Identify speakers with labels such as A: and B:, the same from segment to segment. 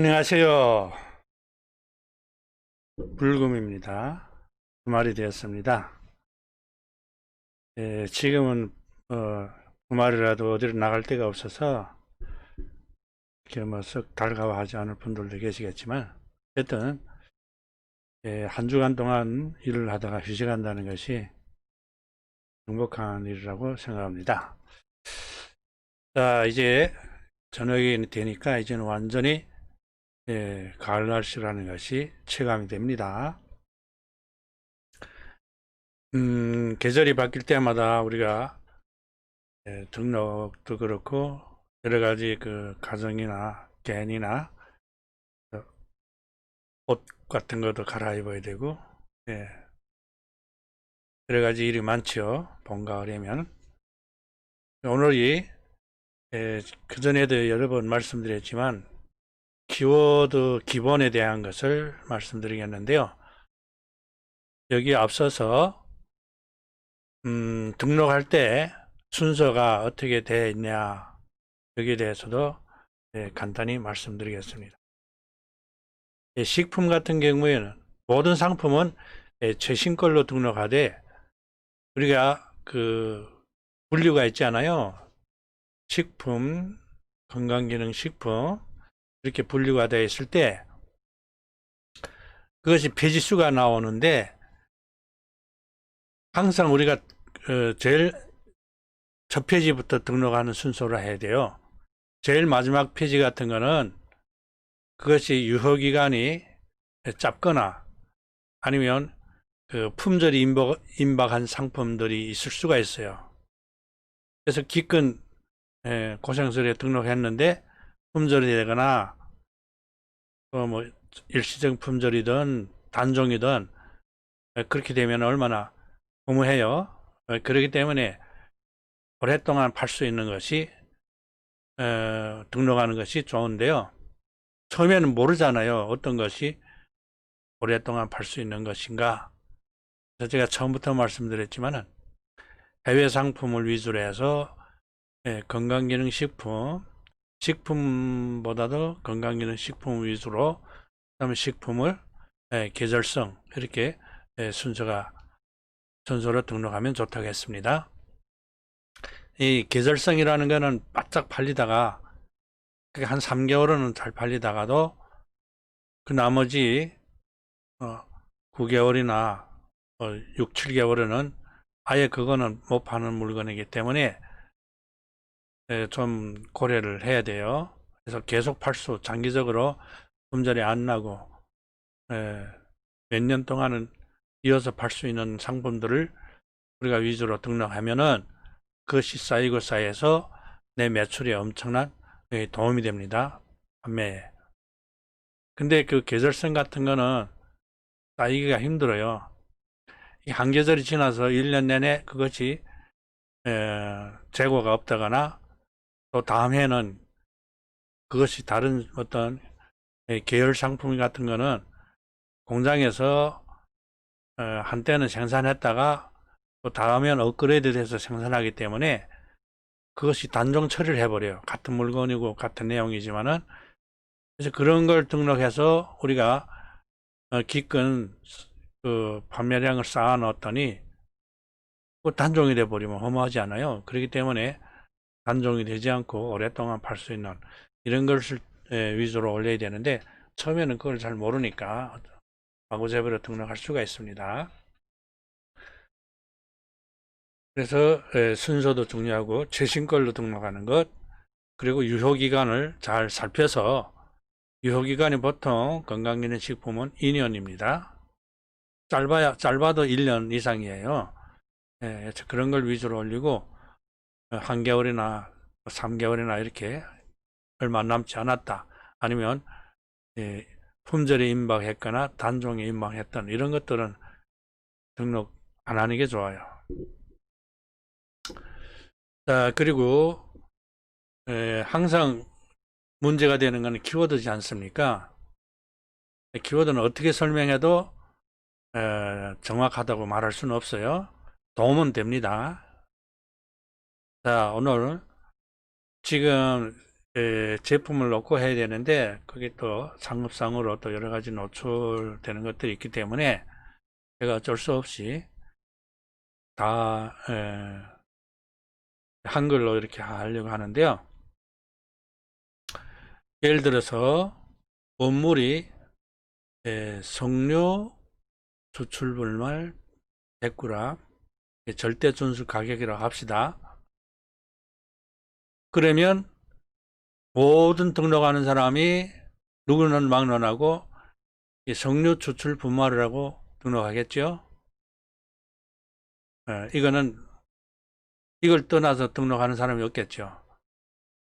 A: 안녕하세요. 불금입니다. 주말이 되었습니다. 지금은 주말이라도 어디로 나갈 데가 없어서 이렇게 뭐 썩 달가워하지 않을 분들도 계시겠지만 어쨌든 한 주간 동안 일을 하다가 휴식한다는 것이 행복한 일이라고 생각합니다. 자, 이제 저녁이 되니까 이제는 완전히 가을 날씨라는 것이 체감이 됩니다. 계절이 바뀔 때마다 우리가 등록도 그렇고 여러 가지 그 가정이나 개인이나 옷 같은 것도 갈아입어야 되고 여러 가지 일이 많죠. 봄, 가을이면. 오늘이 그전에도 여러 번 말씀드렸지만 키워드 기본에 대한 것을 말씀드리겠는데요. 여기 앞서서 등록할 때 순서가 어떻게 되어 있냐 여기에 대해서도 간단히 말씀드리겠습니다. 식품 같은 경우에는 모든 상품은 최신 걸로 등록하되 우리가 그 분류가 있잖아요. 식품, 건강기능식품 이렇게 분류가 되어 있을 때 그것이 페이지수가 나오는데 항상 우리가 제일 첫 페이지부터 등록하는 순서로 해야 돼요. 제일 마지막 페이지 같은 거는 그것이 유효기간이 짧거나 아니면 그 품절이 임박한 상품들이 있을 수가 있어요. 그래서 기껏 고생스레 등록했는데 품절이 되거나 뭐 일시적 품절이든 단종이든 그렇게 되면 얼마나 고무해요. 그렇기 때문에 오랫동안 팔 수 있는 것이 등록하는 것이 좋은데요. 처음에는 모르잖아요. 어떤 것이 오랫동안 팔 수 있는 것인가. 그래서 제가 처음부터 말씀드렸지만은 해외 상품을 위주로 해서 건강기능식품, 식품보다도 건강기능식품 위주로 그다음에 식품을 계절성 이렇게 순서로 등록하면 좋다고 했습니다. 이 계절성이라는 거는 바짝 팔리다가 한 3개월은 잘 팔리다가도 그 나머지 9개월이나 6, 7개월에는 아예 그거는 못 파는 물건이기 때문에 좀 고려를 해야 돼요. 그래서 계속 팔수 장기적으로 품절이 안 나고 몇 년 동안은 이어서 팔 수 있는 상품들을 우리가 위주로 등록하면은 그것이 쌓이고 쌓여서 내 매출에 엄청난 도움이 됩니다. 판매에. 근데 그 계절성 같은 거는 쌓이기가 힘들어요. 한 계절이 지나서 1년 내내 그것이 재고가 없다거나 또 다음 해는 그것이 다른 어떤 계열 상품 같은 거는 공장에서 한때는 생산했다가 또 다음에는 업그레이드 돼서 생산하기 때문에 그것이 단종 처리를 해버려요. 같은 물건이고 같은 내용이지만은 그래서 그런 걸 등록해서 우리가 기껏 그 판매량을 쌓아 놓았더니 그 단종이 돼 버리면 허무하지 않아요. 그렇기 때문에 단종이 되지 않고 오랫동안 팔 수 있는 이런 것을 위주로 올려야 되는데 처음에는 그걸 잘 모르니까 마구잡이로 등록할 수가 있습니다. 그래서 순서도 중요하고 최신 걸로 등록하는 것 그리고 유효기간을 잘 살펴서 유효기간이 보통 건강기능식품은 2년입니다. 짧아도 1년 이상이에요. 그런 걸 위주로 올리고 한 개월이나 3개월이나 이렇게 얼마 남지 않았다. 아니면 품절이 임박했거나 단종이 임박했던 이런 것들은 등록 안 하는 게 좋아요. 자, 그리고 항상 문제가 되는 것은 키워드지 않습니까? 키워드는 어떻게 설명해도 정확하다고 말할 수는 없어요. 도움은 됩니다. 자, 오늘 지금 제품을 놓고 해야 되는데 그게 또 상업상으로 또 여러 가지 노출되는 것들이 있기 때문에 제가 어쩔 수 없이 다 한글로 이렇게 하려고 하는데요. 예를 들어서 원물이 석류 수출분말 100g 절대 준수 가격이라고 합시다. 그러면 모든 등록하는 사람이 누구는 막론하고 석류 추출 분말이라고 등록하겠죠. 이거는 이걸 떠나서 등록하는 사람이 없겠죠.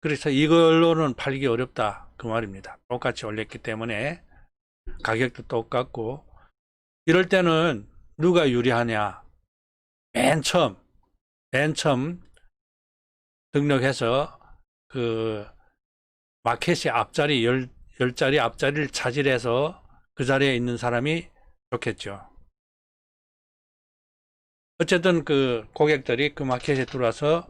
A: 그래서 이걸로는 팔기 어렵다 그 말입니다. 똑같이 올렸기 때문에 가격도 똑같고 이럴 때는 누가 유리하냐. 맨 처음 등록해서 그 마켓의 앞자리 10자리 앞자리를 차지해서 그 자리에 있는 사람이 좋겠죠. 어쨌든 그 고객들이 그 마켓에 들어와서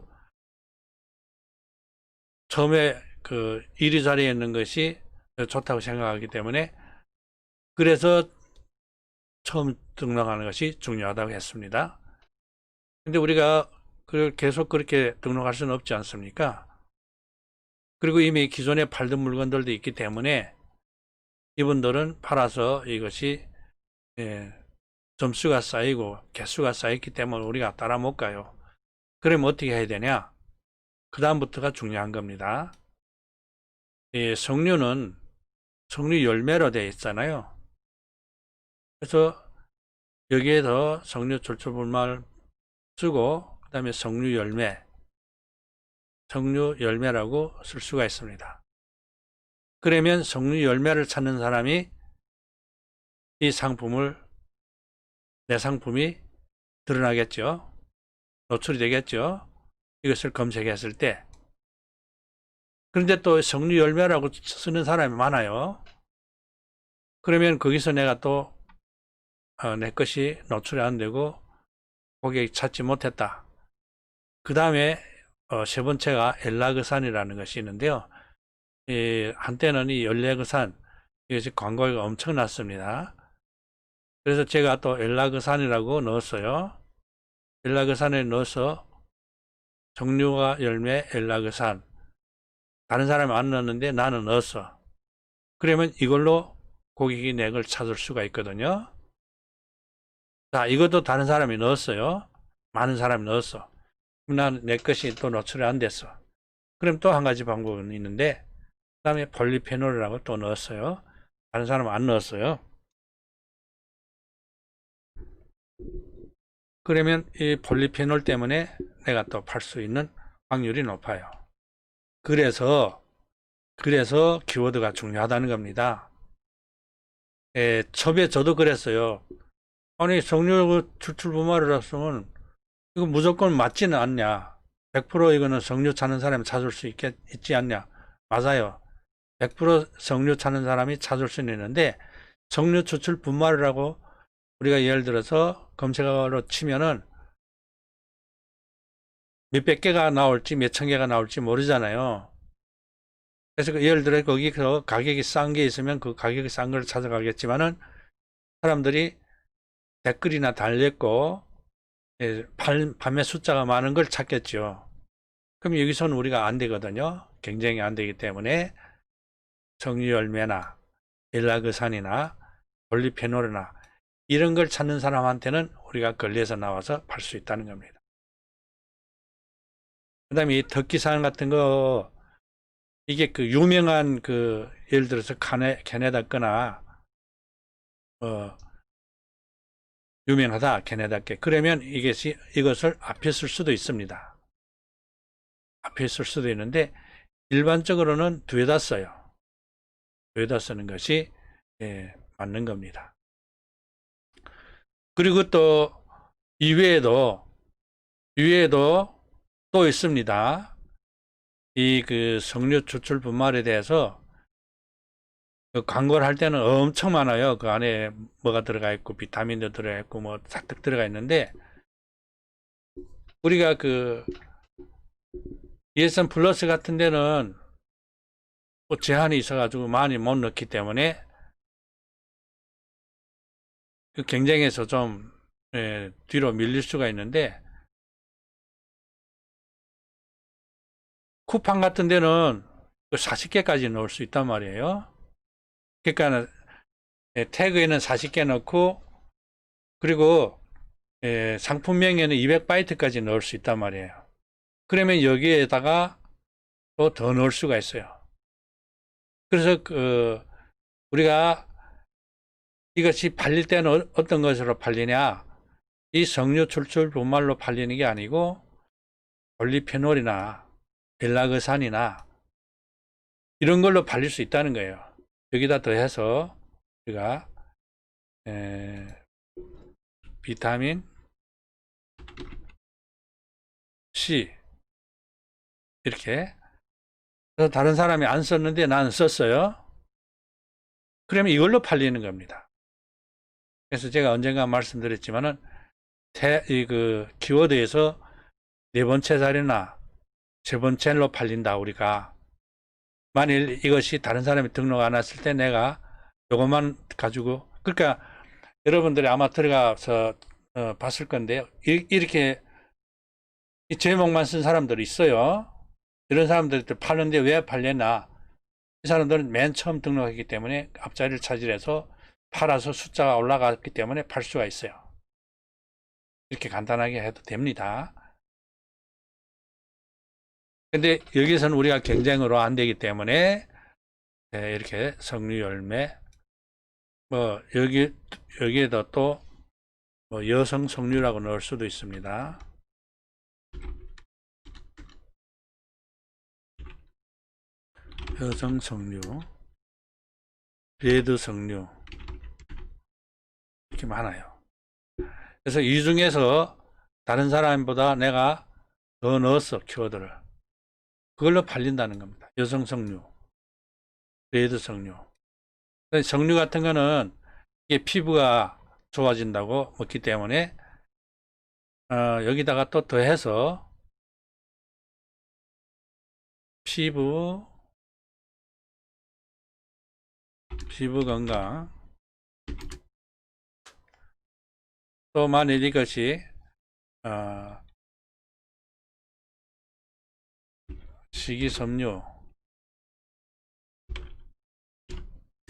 A: 처음에 그 1위 자리에 있는 것이 좋다고 생각하기 때문에 그래서 처음 등록하는 것이 중요하다고 했습니다. 근데 우리가 계속 그렇게 등록할 수는 없지 않습니까? 그리고 이미 기존에 팔던 물건들도 있기 때문에 이분들은 팔아서 이것이 점수가 쌓이고 개수가 쌓였기 때문에 우리가 따라 못 가요. 그러면 어떻게 해야 되냐? 그 다음부터가 중요한 겁니다. 석류는 석류 열매로 되어 있잖아요. 그래서 여기에서 석류 출처분말 쓰고 그 다음에 석류 열매라고 쓸 수가 있습니다. 그러면 석류 열매를 찾는 사람이 이 상품을 내 상품이 드러나겠죠. 노출이 되겠죠. 이것을 검색했을 때. 그런데 또 석류 열매라고 쓰는 사람이 많아요. 그러면 거기서 내가 또 내 것이 노출이 안 되고 고객이 찾지 못했다. 그 다음에 세 번째가 엘라그산이라는 것이 있는데요. 한때는 이 엘라그산 이것이 광고가 엄청났습니다. 그래서 제가 또 엘라그산이라고 넣었어요. 엘라그산에 넣어서 석류가 열매 엘라그산 다른 사람이 안 넣었는데 나는 넣었어. 그러면 이걸로 고객이 내 걸 찾을 수가 있거든요. 자, 이것도 다른 사람이 넣었어요. 많은 사람이 넣었어. 난 내 것이 또 노출이 안 됐어. 그럼 또 한 가지 방법은 있는데 그 다음에 폴리페놀이라고 또 넣었어요. 다른 사람은 안 넣었어요. 그러면 이 폴리페놀 때문에 내가 또 팔 수 있는 확률이 높아요. 그래서 키워드가 중요하다는 겁니다. 처음에 저도 그랬어요. 아니 석류 추출 분말이라서는 이거 무조건 맞지는 않냐. 100% 이거는 석류 찾는 사람이 찾을 수 있지 않냐. 맞아요. 100% 석류 찾는 사람이 찾을 수는 있는데 석류 추출 분말이라고 우리가 예를 들어서 검색어로 치면은 몇백 개가 나올지 몇천 개가 나올지 모르잖아요. 그래서 예를 들어 거기서 가격이 싼 게 있으면 그 가격이 싼 걸 찾아가겠지만은 사람들이 댓글이나 달렸고 판매 숫자가 많은 걸 찾겠죠. 그럼 여기서는 우리가 안 되거든요. 경쟁이 안 되기 때문에 석류 열매나 엘라그산이나 폴리페놀이나 이런 걸 찾는 사람한테는 우리가 걸려서 나와서 팔 수 있다는 겁니다. 그 다음에 이 덕기산 같은 거 이게 그 유명한 그 예를 들어서 캐네다 거나 유명하다 캐네다께 그러면 이것을 앞에 쓸 수도 있습니다. 앞에 쓸 수도 있는데 일반적으로는 뒤에다 써요. 뒤에다 쓰는 것이 맞는 겁니다. 그리고 또 이외에도 또 있습니다. 이 그 석류 추출 분말에 대해서 그 광고를 할 때는 엄청 많아요. 그 안에 뭐가 들어가 있고 비타민도 들어가 있고 뭐 싹둑 들어가 있는데 우리가 그 ESN 플러스 같은 데는 뭐 제한이 있어가지고 많이 못 넣기 때문에 그 경쟁에서 좀 뒤로 밀릴 수가 있는데, 쿠팡 같은 데는 40개까지 넣을 수 있단 말이에요. 그러니까 태그에는 40개 넣고, 그리고 상품명에는 200바이트까지 넣을 수 있단 말이에요. 그러면 여기에다가 또 더 넣을 수가 있어요. 그래서 우리가 이것이 팔릴 때는 어떤 것으로 팔리냐? 이 석류 추출 분말로 팔리는 게 아니고 볼리페놀이나 벨라그산이나 이런 걸로 팔릴 수 있다는 거예요. 여기다 더해서 우리가 비타민 C 이렇게, 그래서 다른 사람이 안 썼는데 나는 썼어요. 그러면 이걸로 팔리는 겁니다. 그래서 제가 언젠가 말씀드렸지만은 키워드에서 네 번째 자리나 세 번째로 팔린다. 우리가 만일 이것이 다른 사람이 등록 안 했을 때 내가 요것만 가지고, 그러니까 여러분들이 아마 들어가서 봤을 건데요. 이렇게 제목만 쓴 사람들이 있어요. 이런 사람들이 파는데 왜 팔렸나? 이 사람들은 맨 처음 등록했기 때문에 앞자리를 차지해서 팔아서 숫자가 올라갔기 때문에 팔 수가 있어요. 이렇게 간단하게 해도 됩니다. 근데 여기서는 우리가 경쟁으로 안 되기 때문에 이렇게 석류 열매, 뭐 여기에다 또 뭐 여성 석류라고 넣을 수도 있습니다. 여성 석류, 레드 석류 이렇게 많아요. 그래서 이 중에서 다른 사람보다 내가 더 넣었어, 키워드를. 그걸로 팔린다는 겁니다. 여성 석류, 레드 석류. 석류 같은 거는 이게 피부가 좋아진다고 먹기 때문에 여기다가 또 더해서 피부 건강, 또 만일 이것이 식이섬유,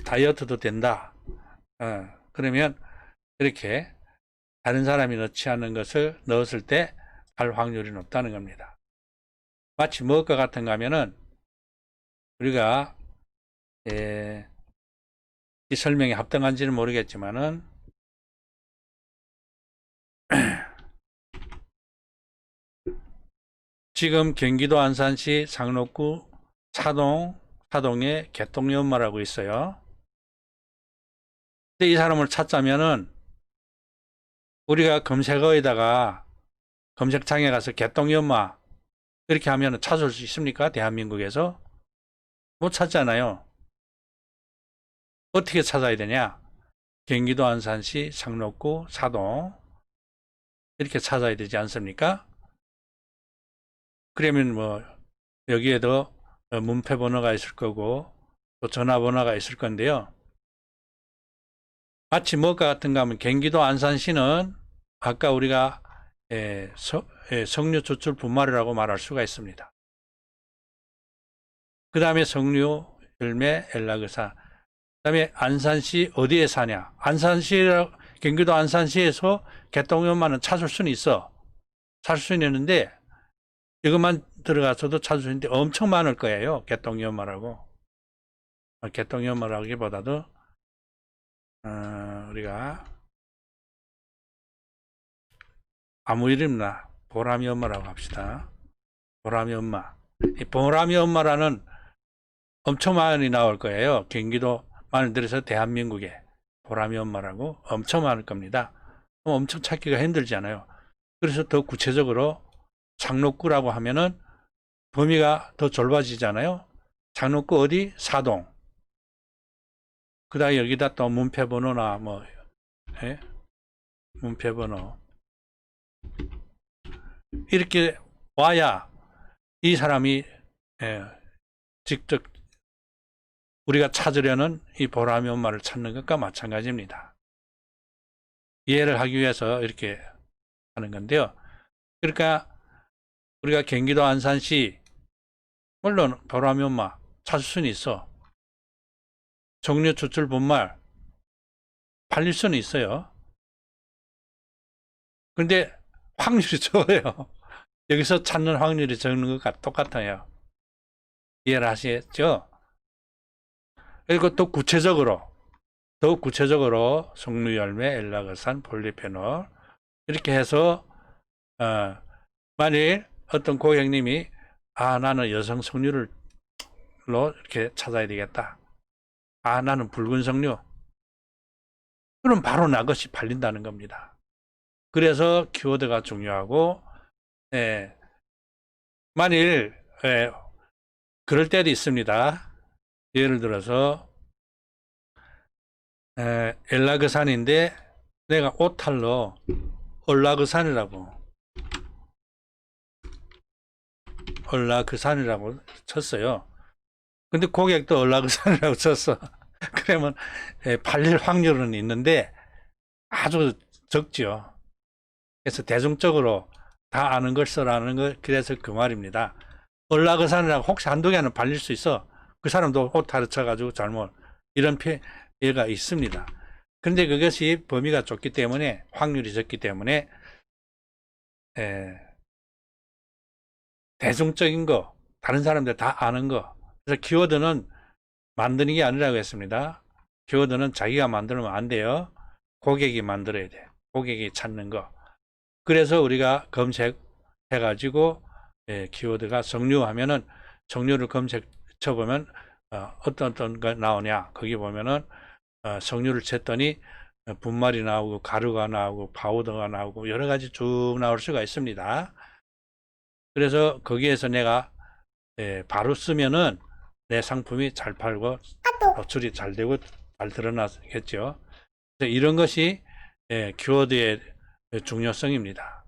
A: 다이어트도 된다. 그러면 이렇게 다른 사람이 넣지 않은 것을 넣었을 때 할 확률이 높다는 겁니다. 마치 무엇과 같은가 하면은 우리가 이 설명이 합당한지는 모르겠지만은 지금 경기도 안산시 상록구 사동에 개똥연마라고 있어요. 근데 이 사람을 찾자면은 우리가 검색어에다가 검색창에 가서 개똥연마 이렇게 하면 찾을 수 있습니까? 대한민국에서 못 찾잖아요. 어떻게 찾아야 되냐? 경기도 안산시 상록구 사동 이렇게 찾아야 되지 않습니까? 그러면 뭐 여기에도 문패 번호가 있을 거고 또 전화번호가 있을 건데요. 마치 뭐가 같은가 하면 경기도 안산시는 아까 우리가 석류 추출 분말이라고 말할 수가 있습니다. 그 다음에 석류 열매 엘라그산, 그 다음에 안산시 어디에 사냐? 경기도 안산시에서 개똥연마는 찾을 수는 있어. 찾을 수는 있는데 이것만 들어가서도 찾을 수 있는데 엄청 많을 거예요. 개똥연마라고. 개똥연마라기보다도 우리가 아무 이름나 보람이 엄마라고 합시다. 보람이 엄마. 이 보람이 엄마라는 엄청 많이 나올 거예요. 경기도 만을 들어서 대한민국에 보람이 엄마라고 엄청 많을 겁니다. 엄청 찾기가 힘들잖아요. 그래서 더 구체적으로 상록구라고 하면은 범위가 더 좁아지잖아요. 상록구 어디? 사동. 그 다음에 여기다 또 문패번호나 뭐 문패번호 이렇게 와야 이 사람이 직접 우리가 찾으려는 이 보람이 엄마를 찾는 것과 마찬가지입니다. 이해를 하기 위해서 이렇게 하는 건데요. 그러니까 우리가 경기도 안산시 물론 보람이 엄마 찾을 수는 있어. 정류 추출 분말 팔릴 수는 있어요. 근데 확률이 적어요. 여기서 찾는 확률이 적는 것과 똑같아요. 이해를 하시겠죠? 그리고 또 더욱 구체적으로 석류열매, 엘라그산, 폴리페놀 이렇게 해서 만일 어떤 고객님이 나는 여성 석류로 이렇게 찾아야 되겠다. 나는 붉은 석류. 그럼 바로 나것이 팔린다는 겁니다. 그래서 키워드가 중요하고 만일 그럴 때도 있습니다. 예를 들어서 엘라그산인데 내가 오탈로 얼라그산이라고 쳤어요. 근데 고객도 얼라그산이라고 쳤어. 그러면 팔릴 확률은 있는데 아주 적죠. 그래서 대중적으로 다 아는 걸 써라는 거, 그래서 그 말입니다. 얼라그산이라고 혹시 한두 개는 팔릴 수 있어. 그 사람도 오타를 쳐가지고 잘못 이런 피해가 있습니다. 그런데 그것이 범위가 좁기 때문에 확률이 적기 때문에 대중적인 거, 다른 사람들 다 아는 거. 그래서 키워드는 만드는 게 아니라고 했습니다. 키워드는 자기가 만들면 안 돼요. 고객이 만들어야 돼. 고객이 찾는 거. 그래서 우리가 검색해가지고 키워드가 석류 하면은 석류를 검색 쳐보면 어떤 거 나오냐. 거기 보면은 석류를 쳤더니 분말이 나오고 가루가 나오고 파우더가 나오고 여러 가지 쭉 나올 수가 있습니다. 그래서 거기에서 내가 바로 쓰면은 내 상품이 잘 팔고 노출이 잘 되고 잘 드러나겠죠. 이런 것이 키워드의 중요성입니다.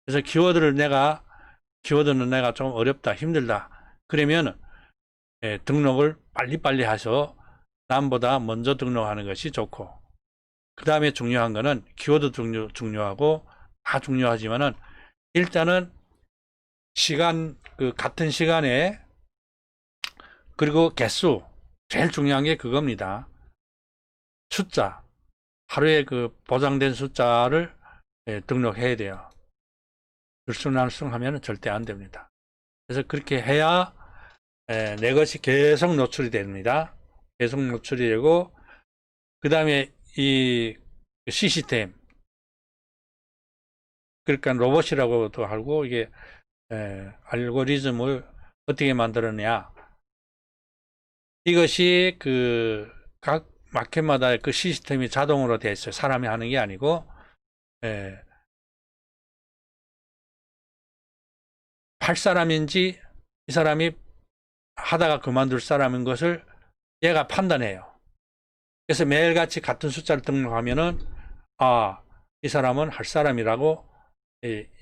A: 그래서 키워드는 내가 좀 어렵다, 힘들다. 그러면 등록을 빨리빨리 하셔. 남보다 먼저 등록하는 것이 좋고, 그 다음에 중요한 거는 키워드 중요하고 다 중요하지만은 일단은 같은 시간에 그리고 개수 제일 중요한 게 그겁니다. 숫자 하루에 그 보장된 숫자를 등록해야 돼요. 들쑥날쑥하면 절대 안 됩니다. 그래서 그렇게 해야 내 것이 계속 노출이 됩니다. 계속 노출이 되고 그 다음에 이 시스템 그러니까 로봇이라고도 하고 이게 알고리즘을 어떻게 만들었냐 이것이 각 마켓마다 그 시스템이 자동으로 되어 있어요. 사람이 하는 게 아니고 팔 사람인지 이 사람이 하다가 그만둘 사람인 것을 얘가 판단해요. 그래서 매일같이 같은 숫자를 등록하면은 이 사람은 할 사람이라고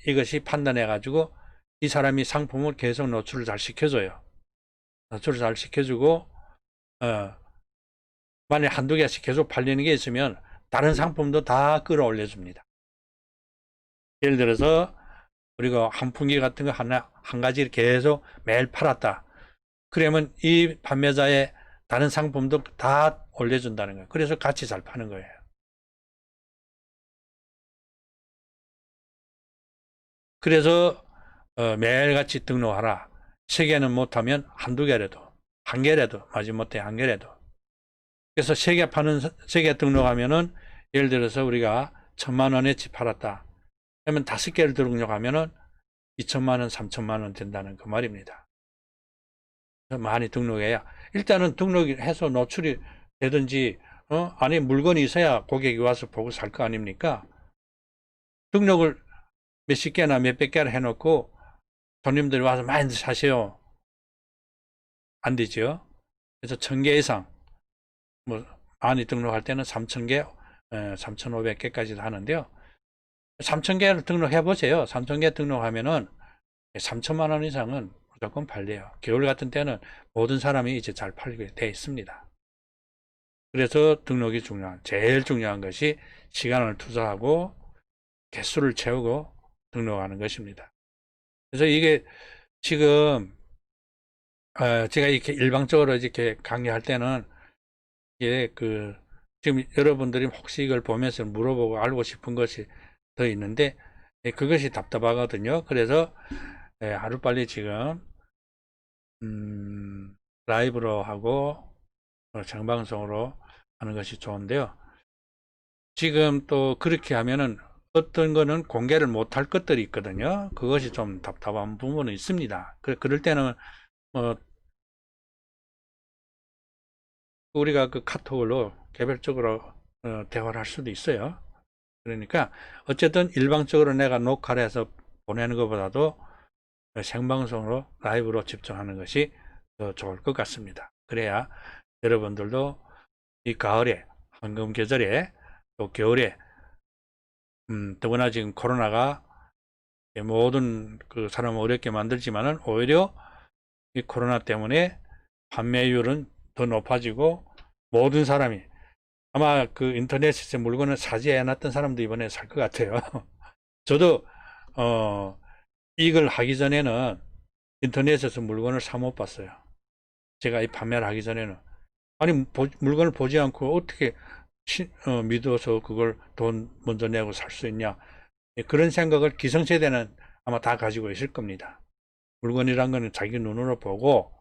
A: 이것이 판단해 가지고 이 사람이 상품을 계속 노출을 잘 시켜줘요. 노출을 잘 시켜주고 만약 한두 개씩 계속 팔리는 게 있으면 다른 상품도 다 끌어올려 줍니다. 예를 들어서 우리가 환풍기 같은 거 한 가지 계속 매일 팔았다. 그러면 이 판매자의 다른 상품도 다 올려준다는 거예요. 그래서 같이 잘 파는 거예요. 그래서 매일같이 등록하라. 3개는 못하면 한두 개라도, 한 개라도, 마지못해 한 개라도. 그래서 3개 등록하면은 예를 들어서 우리가 1,000만 원어치 팔았다. 그러면 5개를 등록하면은 2천만 원, 3천만 원 된다는 그 말입니다. 많이 등록해야 일단은 등록해서 노출이 되든지 안에 물건이 있어야 고객이 와서 보고 살 거 아닙니까? 등록을 몇십 개나 몇백 개를 해놓고 손님들이 와서 많이 사세요. 안 되죠. 그래서 1,000개 이상 뭐 많이 등록할 때는 3,000개, 3,500개까지도 하는데요. 3,000개를 등록해 보세요. 3,000개 등록하면은 3천만 원 이상은 조금 팔려요. 겨울 같은 때는 모든 사람이 이제 잘 팔게 돼 있습니다. 그래서 등록이 제일 중요한 것이 시간을 투자하고 개수를 채우고 등록하는 것입니다. 그래서 이게 지금 제가 이렇게 일방적으로 이렇게 강의할 때는 이게 지금 여러분들이 혹시 이걸 보면서 물어보고 알고 싶은 것이 더 있는데 그것이 답답하거든요. 그래서 하루빨리 지금 라이브로 하고 생방송으로 하는 것이 좋은데요. 지금 또 그렇게 하면은 어떤 거는 공개를 못할 것들이 있거든요. 그것이 좀 답답한 부분은 있습니다. 그럴 때는 우리가 그 카톡으로 개별적으로 대화를 할 수도 있어요. 그러니까 어쨌든 일방적으로 내가 녹화를 해서 보내는 것보다도 생방송으로 라이브로 집중하는 것이 더 좋을 것 같습니다. 그래야 여러분들도 이 가을에 황금 계절에 또 겨울에 더구나 지금 코로나가 모든 그 사람을 어렵게 만들지만은 오히려 이 코로나 때문에 판매율은 더 높아지고 모든 사람이 아마 그 인터넷에서 물건을 사지 않았던 사람도 이번에 살 것 같아요. 저도 이걸 하기 전에는 인터넷에서 물건을 사 못 봤어요. 제가 이 판매를 하기 전에는 아니 물건을 보지 않고 어떻게 믿어서 그걸 돈 먼저 내고 살 수 있냐. 그런 생각을 기성세대는 아마 다 가지고 있을 겁니다. 물건이란 거는 자기 눈으로 보고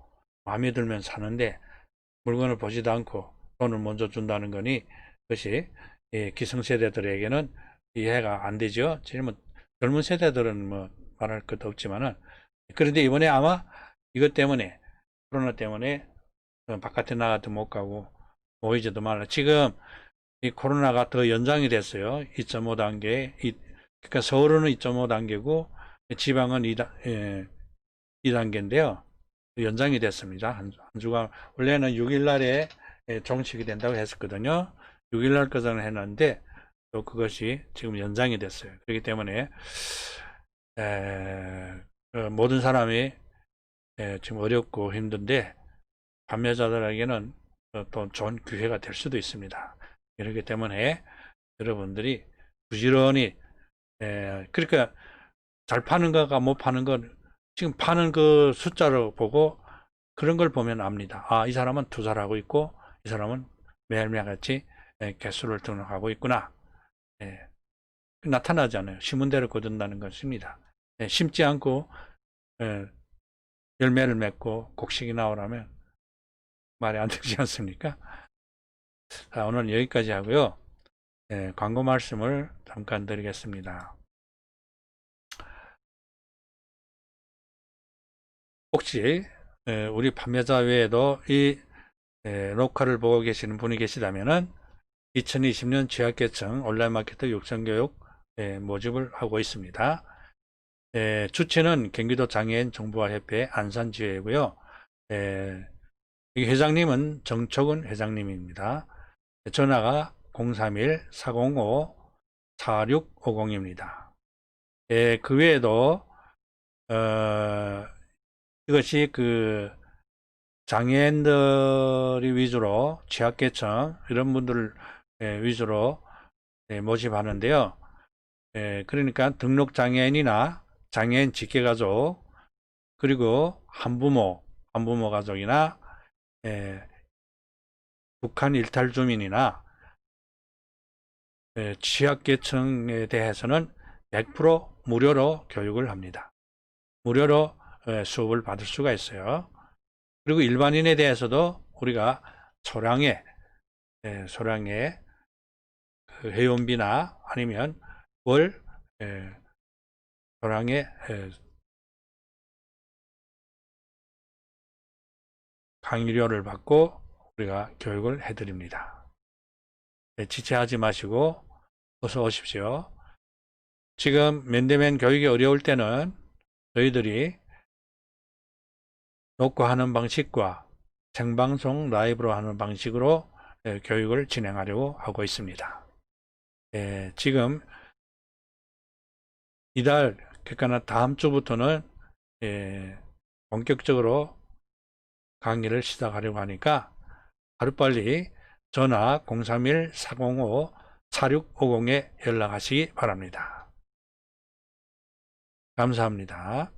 A: 마음에 들면 사는데 물건을 보지도 않고 돈을 먼저 준다는 거니 그것이 기성세대들에게는 이해가 안 되죠. 젊은 세대들은 뭐 말할 것도 없지만은 그런데 이번에 아마 이것 때문에 코로나 때문에 바깥에 나가도 못 가고 모이지도 말라. 지금 이 코로나가 더 연장이 됐어요. 2.5단계. 그러니까 서울은 2.5단계고 지방은 2단계인데요. 연장이 됐습니다. 한 주가 원래는 6일 날에 종식이 된다고 했었거든요. 6일 날까지는 했는데 또 그것이 지금 연장이 됐어요. 그렇기 때문에 모든 사람이 지금 어렵고 힘든데 판매자들에게는 또 좋은 기회가 될 수도 있습니다. 그렇기 때문에 여러분들이 부지런히 그러니까 잘 파는 거가 못 파는 건 지금 파는 그 숫자를 보고 그런 걸 보면 압니다. 아, 이 사람은 투자를 하고 있고 이 사람은 매일매일같이 개수를 등록하고 있구나. 나타나잖아요. 심은대로 거둔다는 것입니다. 심지 않고 열매를 맺고 곡식이 나오려면 말이 안 되지 않습니까? 자, 오늘 여기까지 하고요. 광고 말씀을 잠깐 드리겠습니다. 혹시 우리 판매자 외에도 이 녹화를 보고 계시는 분이 계시다면은 2020년 취약계층 온라인 마케터 육성교육 모집을 하고 있습니다. 주체는 경기도 장애인 정보화협회 안산지회고요. 회장님은 정촉은 회장님입니다. 전화가 031-405-4650입니다. 그 외에도 이것이 그 장애인들이 위주로 취약계층 이런 분들 위주로 모집하는데요. 그러니까 등록장애인이나 장애인 직계가족 그리고 한부모 가족이나 북한 일탈 주민이나 취약계층에 대해서는 100% 무료로 교육을 합니다. 무료로 수업을 받을 수가 있어요. 그리고 일반인에 대해서도 우리가 소량의 그 회원비나 아니면 월 소량의 강의료를 받고 우리가 교육을 해드립니다. 지체하지 마시고 어서 오십시오. 지금 맨대맨 교육이 어려울 때는 저희들이 녹화하는 방식과 생방송 라이브로 하는 방식으로 교육을 진행하려고 하고 있습니다. 지금 이달 그러니까 다음 주부터는 본격적으로 강의를 시작하려고 하니까 하루빨리 전화 031-405-4650에 연락하시기 바랍니다. 감사합니다.